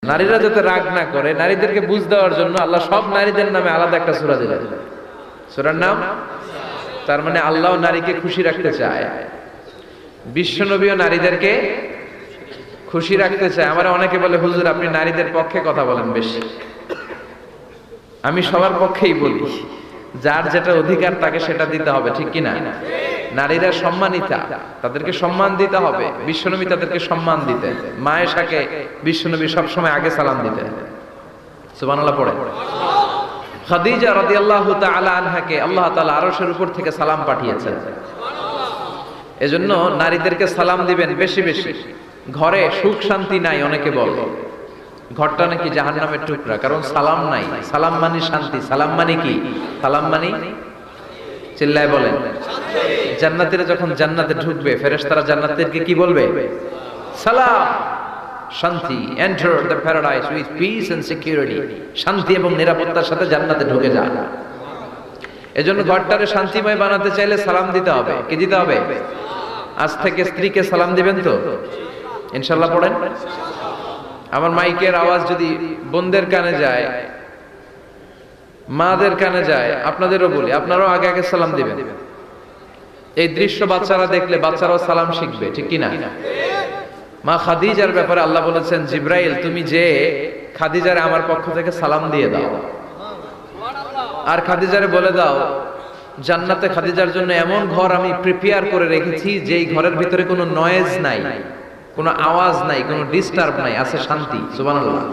নারীরা যাতে রাগ না করে, নারীদেরকে বুঝ দেওয়ার জন্য আল্লাহ সব নারীদের নামে আলাদা একটা সূরা দিলেন। সূরার নাম, তার মানে আল্লাহ নারীকে খুশি রাখতে চায়, বিশ্বনবীও নারীদেরকে খুশি রাখতে চায়। আমার অনেকে বলে, হুজুর আপনি নারীদের পক্ষে কথা বলেন বেশি। আমি সবার পক্ষেই বলি, যার যেটা অধিকার তাকে সেটা দিতে হবে, ঠিক কিনা? নারীরা সম্মানিতা, তাদেরকে সম্মান দিতে হবে। বিশ্বনবী তাদেরকে সম্মান দিতেন। মা আয়েশাকে বিশ্বনবী সবসময় আগে সালাম দিতেন। সুবহানাল্লাহ পড়ে। খাদিজা রাদিয়াল্লাহু তাআলা আনহাকে আল্লাহ তাআলা আরশের উপর থেকে সালাম পাঠিয়েছেন। এজন্য নারীদেরকে সালাম দিবেন বেশি বেশি। ঘরে সুখ শান্তি নাই, অনেকে বলে ঘরটা নাকি জাহান্নামের টুকরা, কারণ সালাম নাই। সালাম মানে শান্তি। সালাম মানে কি? সালাম মানে, চিল্লায় বলেন, জান্নাতীরা যখন জান্নাতে ঢুকবে, ফেরেশতারা জান্নাতীদেরকে কি বলবে? সালাম, শান্তি। Enter the paradise with peace and security. শান্তি এবং নিরাপত্তার সাথে জান্নাতে ঢুকে যান। এজন্য ঘরটারে শান্তিময় বানাতে চাইলে সালাম দিতে হবে। কি দিতে হবে? আজ থেকে স্ত্রীকে সালাম দিবেন তো ইনশাআল্লাহ পড়েন। আমার মাইকের আওয়াজ যদি বোনদের কানে যায়, মাদের কানে যায়, আপনাদেরও বলি, আপনারাও আগে আগে সালাম দিবেন। এই দৃশ্য বাচ্চারা দেখলে বাচ্চারাও সালাম শিখবে, ঠিক কিনা? মা খাদিজার ব্যাপারে আল্লাহ বলেছেন, জিব্রাইল তুমি যে খাদিজারে আমার পক্ষ থেকে সালাম দিয়ে দাও, আর খাদিজারে বলে দাও জান্নাতে খাদিজার জন্য এমন ঘর আমি প্রিপেয়ার করে রেখেছি যেই ঘরের ভিতরে কোনো নয়েজ নাই, কোনো আওয়াজ নাই, কোনো ডিস্টার্ব নাই, আছে শান্তি। সুবহানাল্লাহ।